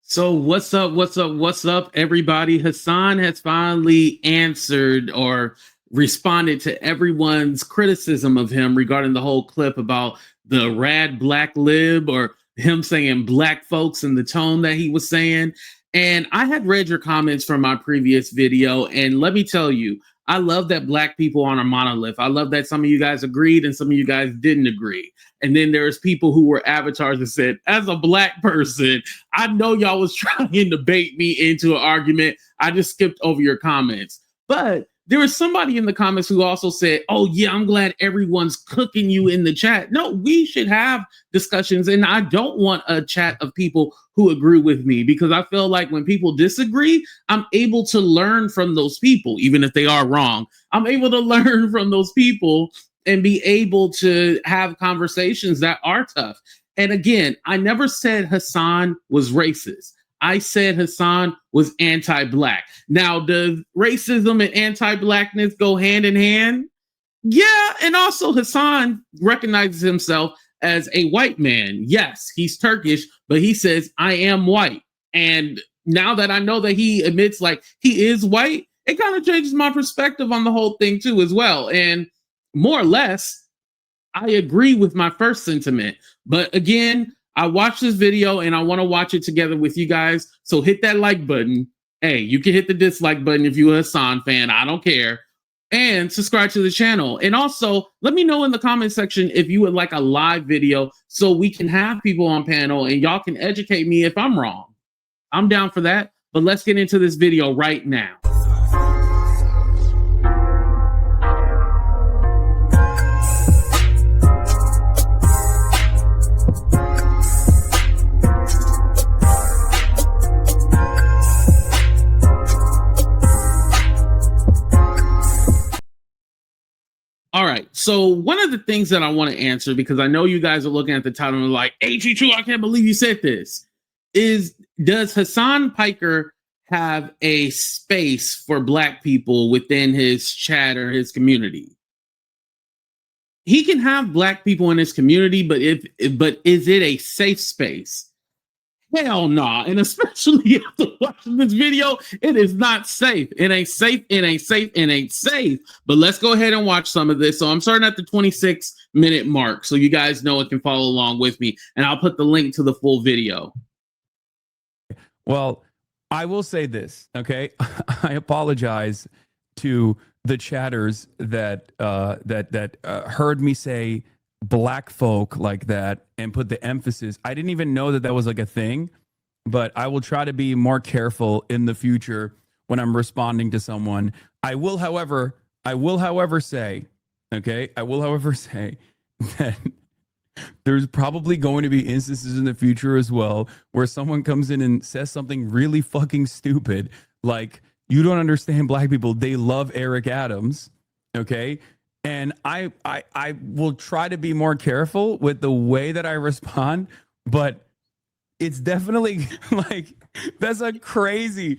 So what's up? What's up, everybody? Hasan has finally answered or responded to everyone's criticism of him regarding the whole clip about the rad black lib or him saying black folks and the tone that he was saying. And I had read your comments from my previous video, and let me tell you, I love that black people aren't a monolith. I love that some of you guys agreed and some of you guys didn't agree. And then there's people who were avatars that said, as a black person, I know y'all was trying to bait me into an argument. I just skipped over your comments. But there was somebody in the comments who also said, oh, yeah, I'm glad everyone's cooking you in the chat. No, we should have discussions. And I don't want a chat of people who agree with me, because I feel like when people disagree, I'm able to learn from those people, even if they are wrong. I'm able to learn from those people and be able to have conversations that are tough. And again, I never said Hasan was racist. I said Hasan was anti-black. Now, does racism and anti-blackness go hand in hand? Yeah, and also Hasan recognizes himself as a white man. Yes, he's Turkish, but he says, I am white. And now that I know that he admits like he is white, it kind of changes my perspective on the whole thing too as well. And more or less, I agree with my first sentiment. But again, I watched this video and I want to watch it together with you guys. So hit that like button. Hey, you can hit the dislike button if you're a Hasan fan. I don't care. And subscribe to the channel. And also, let me know in the comment section if you would like a live video so we can have people on panel and y'all can educate me if I'm wrong. I'm down for that. But let's get into this video right now. All right. So one of the things that I want to answer, because I know you guys are looking at the title and like, HE2, I can't believe you said this, is does Hasan Piker have a space for black people within his chat or his community? He can have black people in his community, but is it a safe space? Hell nah. And especially after watching this video, it is not safe. It ain't safe. It ain't safe. It ain't safe. But let's go ahead and watch some of this. So I'm starting at the 26-minute mark, so you guys know it can follow along with me. And I'll put the link to the full video. Well, I will say this, okay? I apologize to the chatters that heard me say black folk like that and put the emphasis. I didn't even know that that was like a thing, but I will try to be more careful in the future when I'm responding to someone. I will, however, say, okay, that there's probably going to be instances in the future as well where someone comes in and says something really fucking stupid, like, you don't understand black people, they love Eric Adams, okay? And I will try to be more careful with the way that I respond, but it's definitely like, that's a crazy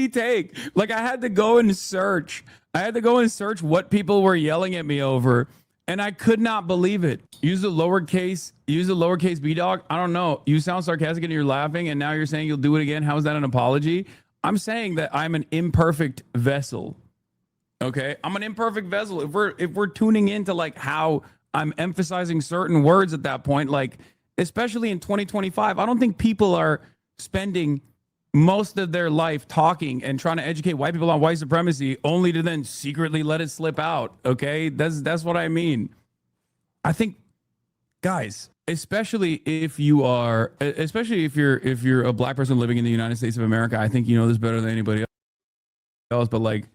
take. Like I had to go and search what people were yelling at me over, and I could not believe it. Use the lowercase B dog. I don't know. You sound sarcastic and you're laughing, and now you're saying you'll do it again. How is that an apology? I'm saying that I'm an imperfect vessel. Okay, I'm an imperfect vessel. If we're tuning into like how I'm emphasizing certain words at that point, like especially in 2025, I don't think people are spending most of their life talking and trying to educate white people on white supremacy only to then secretly let it slip out. Okay, that's what I mean. I think, guys, especially if you're a black person living in the United States of America, I think you know this better than anybody else. But like,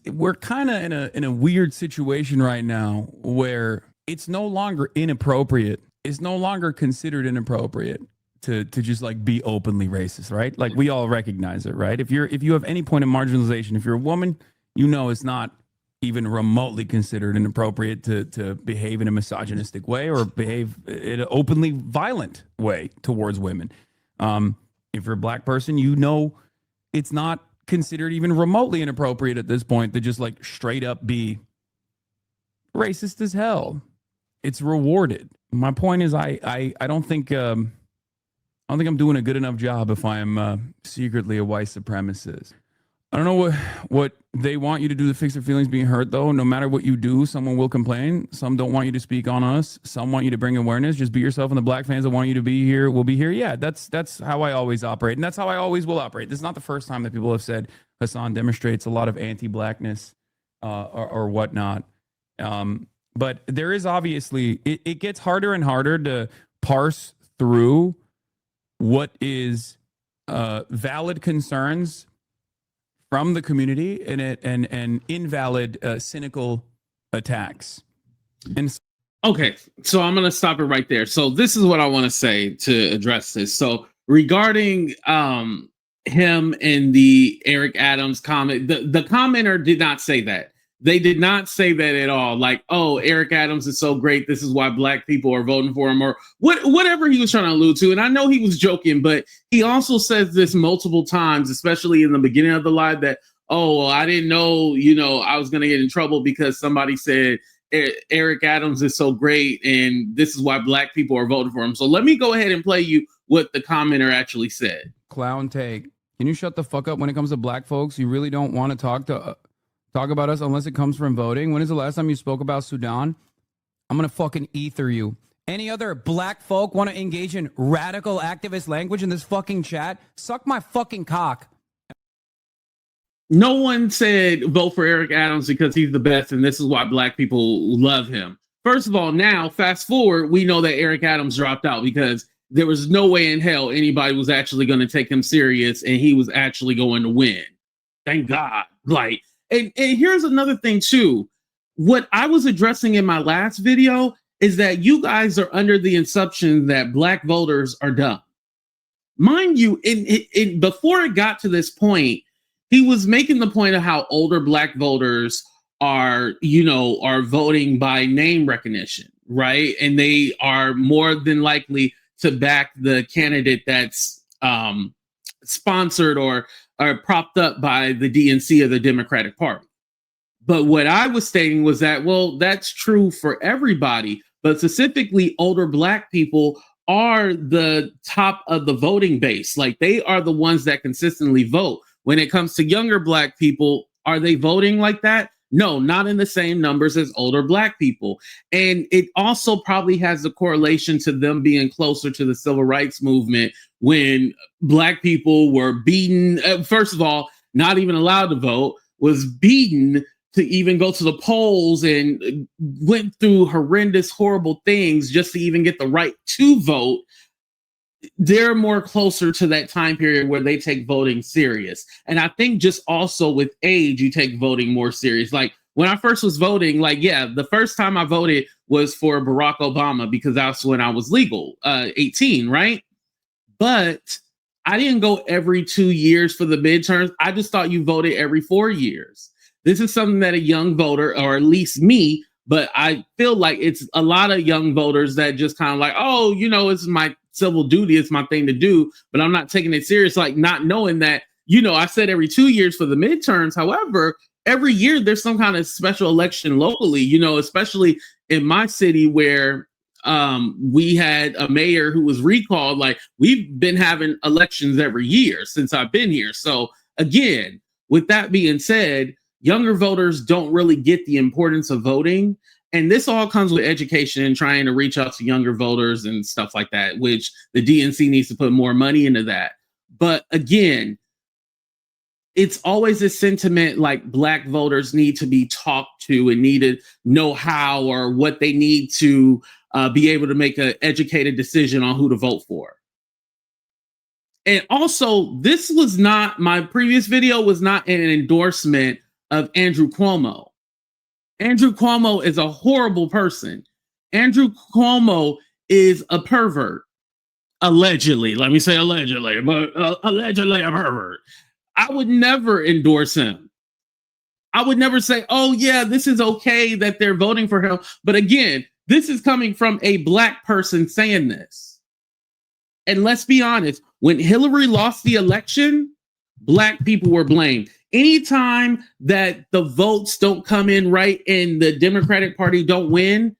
we're kind of in a weird situation right now where it's no longer inappropriate. It's no longer considered inappropriate to just like be openly racist, right? Like we all recognize it, right? If you have any point of marginalization, if you're a woman, you know it's not even remotely considered inappropriate to behave in a misogynistic way or behave in an openly violent way towards women. If you're a black person, you know it's not considered even remotely inappropriate at this point to just like straight up be racist as hell. It's rewarded. My point is I don't think I don't think I'm doing a good enough job if I'm secretly a white supremacist. I don't know what they want you to do to fix their feelings being hurt, though. No matter what you do, someone will complain. Some don't want you to speak on us. Some want you to bring awareness. Just be yourself, and the black fans that want you to be here will be here. Yeah, that's how I always operate, and that's how I always will operate. This is not the first time that people have said Hasan demonstrates a lot of anti-blackness or whatnot. But there is obviously, it gets harder and harder to parse through what is valid concerns from the community and invalid cynical attacks. And okay, so I'm gonna stop it right there. So this is what I want to say to address this. So regarding him and the Eric Adams comment, the commenter did not say that. They did not say that at all. Like, oh, Eric Adams is so great. This is why black people are voting for him, or whatever he was trying to allude to. And I know he was joking, but he also says this multiple times, especially in the beginning of the live, that, oh, well, I didn't know, I was going to get in trouble because somebody said Eric Adams is so great and this is why black people are voting for him. So let me go ahead and play you what the commenter actually said. Clown take. Can you shut the fuck up when it comes to black folks? You really don't want to talk about us unless it comes from voting. When is the last time you spoke about Sudan? I'm going to fucking ether you. Any other black folk want to engage in radical activist language in this fucking chat? Suck my fucking cock. No one said vote for Eric Adams because he's the best and this is why black people love him. First of all, now, fast forward, we know that Eric Adams dropped out because there was no way in hell anybody was actually going to take him serious and he was actually going to win. Thank God. Like, and here's another thing too. What I was addressing in my last video is that you guys are under the assumption that black voters are dumb. Mind you, before it got to this point, he was making the point of how older black voters are voting by name recognition, right? And they are more than likely to back the candidate that's sponsored or propped up by the DNC or the Democratic Party. But what I was stating was that, well, that's true for everybody, but specifically older black people are the top of the voting base. Like, they are the ones that consistently vote. When it comes to younger black people, are they voting like that? No, not in the same numbers as older black people. And it also probably has a correlation to them being closer to the civil rights movement when black people were beaten, first of all, not even allowed to vote, was beaten to even go to the polls and went through horrendous, horrible things just to even get the right to vote. They're more closer to that time period where they take voting serious. And I think just also with age, you take voting more serious. Like, when I first was voting, the first time I voted was for Barack Obama because that's when I was legal, 18, right? But I didn't go every 2 years for the midterms. I just thought you voted every 4 years. This is something that a young voter, or at least me, but I feel like it's a lot of young voters that just kind of like, oh, it's my civil duty, it's my thing to do, but I'm not taking it serious, like not knowing that, I said every 2 years for the midterms. However, every year there's some kind of special election locally, especially in my city where we had a mayor who was recalled. Like, we've been having elections every year since I've been here. So again, with that being said, younger voters don't really get the importance of voting. And this all comes with education and trying to reach out to younger voters and stuff like that, which the DNC needs to put more money into that. But again, it's always a sentiment like black voters need to be talked to and need to know how or what they need to be able to make an educated decision on who to vote for. And also, this was not, my previous video was not an endorsement of Andrew Cuomo. Andrew Cuomo is a horrible person. Andrew Cuomo is a pervert. Allegedly. Let me say allegedly, but allegedly a pervert. I would never endorse him. I would never say, oh yeah, this is okay that they're voting for him. But again, this is coming from a black person saying this. And let's be honest, when Hillary lost the election, black people were blamed. Anytime that the votes don't come in right and the Democratic Party don't win,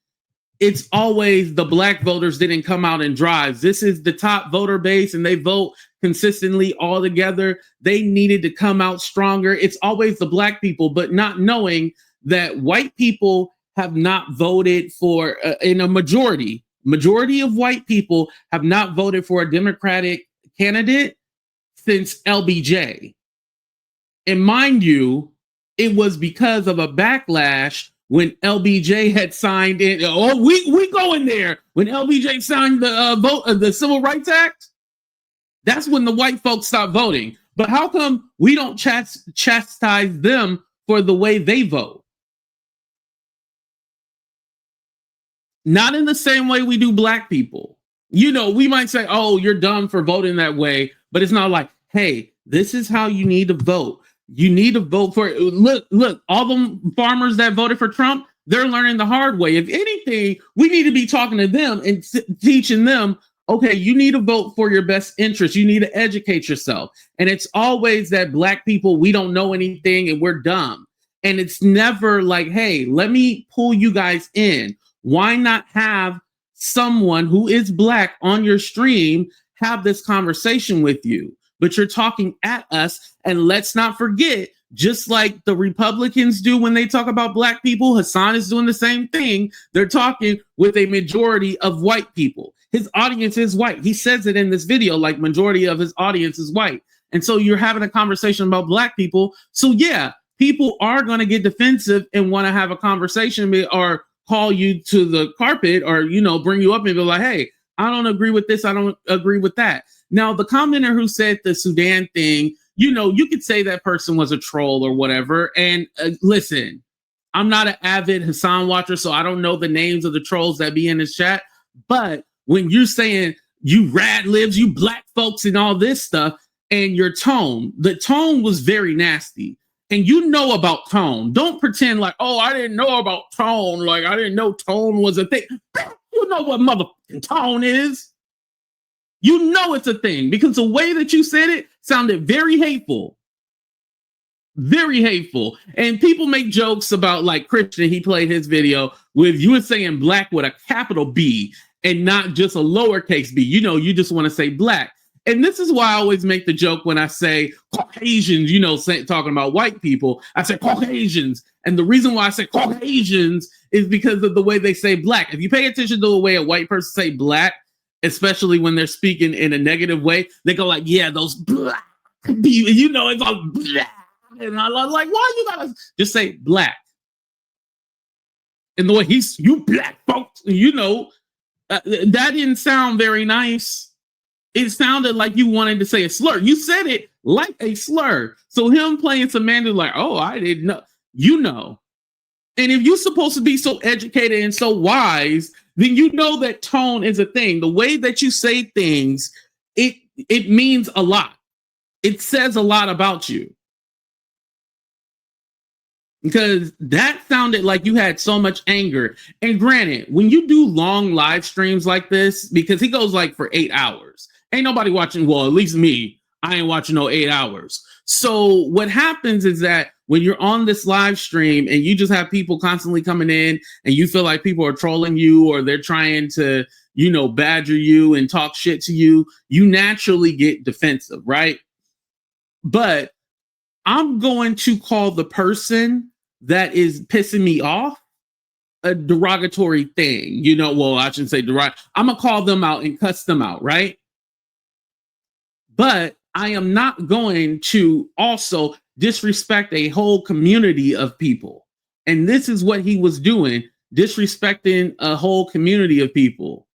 it's always the black voters didn't come out in drives. This is the top voter base and they vote consistently all together. They needed to come out stronger. It's always the black people, but not knowing that white people have not voted for, in a majority of white people have not voted for a Democratic candidate since LBJ. And mind you, it was because of a backlash when LBJ had signed in. Oh, we go in there. When LBJ signed the Civil Rights Act, that's when the white folks stopped voting. But how come we don't chastise them for the way they vote? Not in the same way we do black people. You know, we might say, oh, you're dumb for voting that way, but it's not like, hey, this is how you need to vote. You need to vote for it. Look, all them farmers that voted for Trump, they're learning the hard way. If anything, we need to be talking to them and teaching them, okay, you need to vote for your best interest. You need to educate yourself. And it's always that black people, we don't know anything and we're dumb. And it's never like, hey, let me pull you guys in. Why not have someone who is black on your stream have this conversation with you? But you're talking at us. And let's not forget, just like the Republicans do when they talk about black people, Hasan is doing the same thing. They're talking with a majority of white people. His audience is white. He says it in this video, like majority of his audience is white. And so you're having a conversation about black people. So yeah, people are going to get defensive and want to have a conversation or call you to the carpet or, you know, bring you up and be like, hey, I don't agree with this. I don't agree with that. Now, the commenter who said the Sudan thing, you know, you could say that person was a troll or whatever. And listen, I'm not an avid Hasan watcher, so I don't know the names of the trolls that be in his chat. But when you're saying you rad libs, you black folks and all this stuff, and your tone, the tone was very nasty. And you know about tone. Don't pretend like, oh, I didn't know about tone. Like, I didn't know tone was a thing. You know what motherfucking tone is. You know it's a thing because the way that you said it sounded very hateful. Very hateful. And people make jokes about, like, Christian, he played his video with you were saying black with a capital B and not just a lowercase b. You know, you just want to say black. And this is why I always make the joke when I say Caucasians, you know, talking about white people, I say Caucasians. And the reason why I say Caucasians is because of the way they say black. If you pay attention to the way a white person say black, especially when they're speaking in a negative way, they go like, yeah, those black, you know, it's all black. And I'm like, why you gotta just say black? And the way you black folks, you know, that didn't sound very nice. It sounded like you wanted to say a slur. You said it like a slur. So him playing semantics like, oh, I didn't know. You know. And if you're supposed to be so educated and so wise, then you know that tone is a thing. The way that you say things, it means a lot. It says a lot about you. Because that sounded like you had so much anger. And granted, when you do long live streams like this, because he goes like for 8 hours, ain't nobody watching, well, at least me, I ain't watching no 8 hours. So what happens is that when you're on this live stream and you just have people constantly coming in and you feel like people are trolling you or they're trying to, you know, badger you and talk shit to you, you naturally get defensive, right? But I'm going to call the person that is pissing me off a derogatory thing. You know, well, I shouldn't say derogatory. I'm going to call them out and cuss them out, right? But I am not going to also disrespect a whole community of people. And this is what he was doing, disrespecting a whole community of people.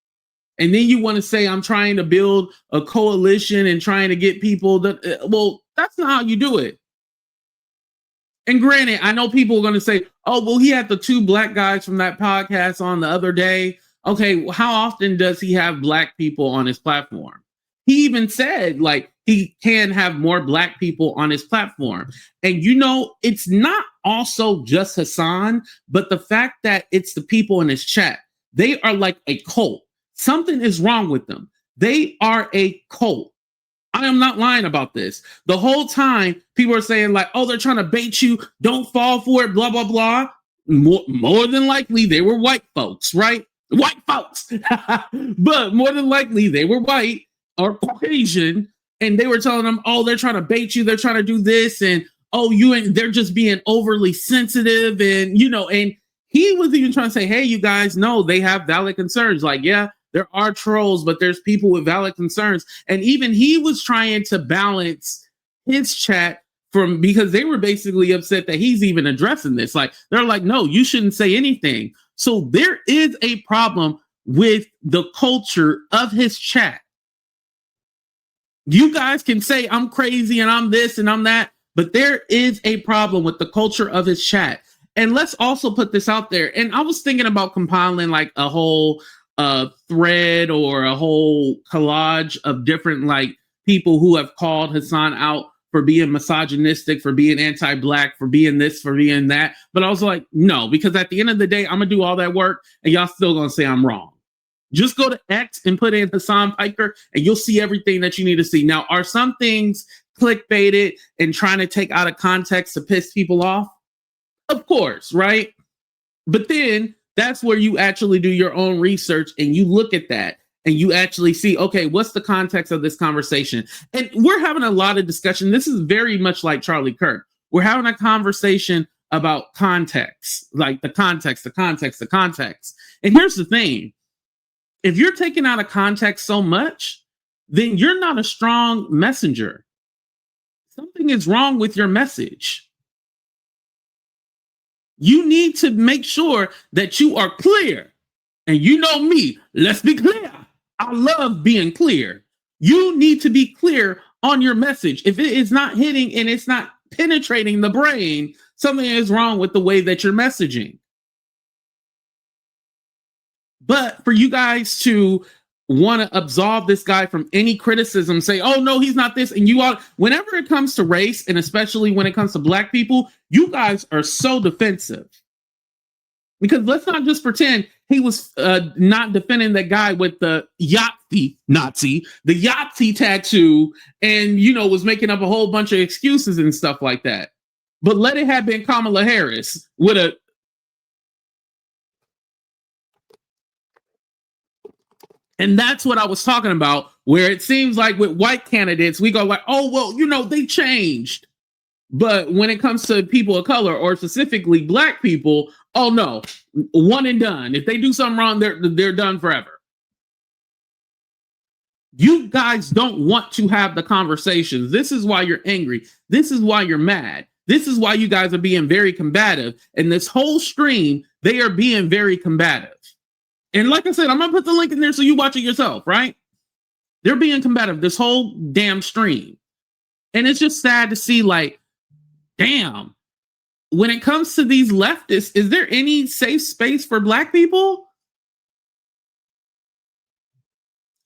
And then you want to say, I'm trying to build a coalition and trying to get people that, well, that's not how you do it. And granted, I know people are going to say, oh, well, he had the 2 black guys from that podcast on the other day. Okay, well, how often does he have black people on his platform? He even said, like, he can have more black people on his platform. And, you know, it's not also just Hasan, but the fact that it's the people in his chat. They are like a cult. Something is wrong with them. They are a cult. I am not lying about this. The whole time, people are saying like, oh, they're trying to bait you. Don't fall for it, blah, blah, blah. More than likely, they were white folks, right? white folks. But more than likely, they were white or Caucasian, and they were telling them, oh, they're trying to bait you, they're trying to do this, and oh, they're just being overly sensitive, and and he was even trying to say, hey, you guys know they have valid concerns. Like, yeah, there are trolls, but there's people with valid concerns. And even he was trying to balance his chat because they were basically upset that he's even addressing this. Like, they're like, no, you shouldn't say anything. So there is a problem with the culture of his chat. You guys can say I'm crazy and I'm this and I'm that, but there is a problem with the culture of his chat. And let's also put this out there. And I was thinking about compiling like a whole thread or a whole collage of different like people who have called Hasan out for being misogynistic, for being anti-black, for being this, for being that. But I was like, no, because at the end of the day, I'm gonna do all that work and y'all still gonna say I'm wrong. Just go to X and put in Hasan Piker and you'll see everything that you need to see. Now, are some things clickbaited and trying to take out of context to piss people off? Of course, right? But then that's where you actually do your own research and you look at that and you actually see, okay, what's the context of this conversation? And we're having a lot of discussion. This is very much like Charlie Kirk. We're having a conversation about context, like the context. And here's the thing. If you're taking out of context so much, then you're not a strong messenger. Something is wrong with your message. You need to make sure that you are clear. And you know me, let's be clear. I love being clear. You need to be clear on your message. If it is not hitting and it's not penetrating the brain, something is wrong with the way that you're messaging. But for you guys to want to absolve this guy from any criticism, say, oh, no, he's not this. And you all, whenever it comes to race, and especially when it comes to black people, you guys are so defensive. Because let's not just pretend he was not defending that guy with the Yahtzee tattoo and, was making up a whole bunch of excuses and stuff like that. But let it have been Kamala Harris with a. And that's what I was talking about, where it seems like with white candidates, we go like, oh, well, they changed. But when it comes to people of color or specifically black people, oh, no, one and done. If they do something wrong, they're done forever. You guys don't want to have the conversations. This is why you're angry. This is why you're mad. This is why you guys are being very combative. And this whole stream, they are being very combative. And like I said, I'm going to put the link in there so you watch it yourself, right? They're being combative this whole damn stream. And it's just sad to see, like, damn, when it comes to these leftists, is there any safe space for black people?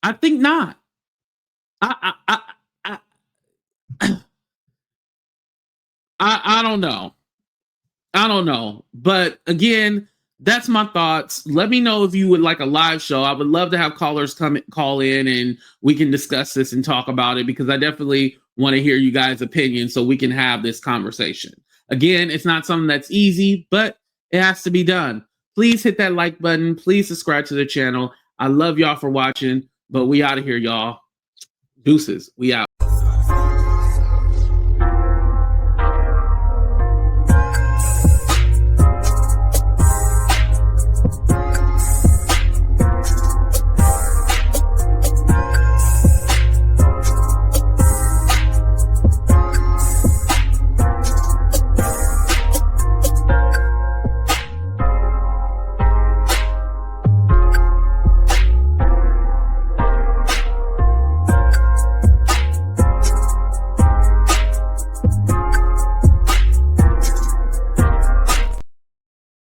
I think not. I don't know. I don't know. But again, that's my thoughts. Let me know if you would like a live show. I would love to have callers call in and we can discuss this and talk about it, because I definitely want to hear you guys' opinions so we can have this conversation. Again, it's not something that's easy, but it has to be done. Please hit that like button. Please subscribe to the channel. I love y'all for watching, but we out of here, y'all. Deuces. We out.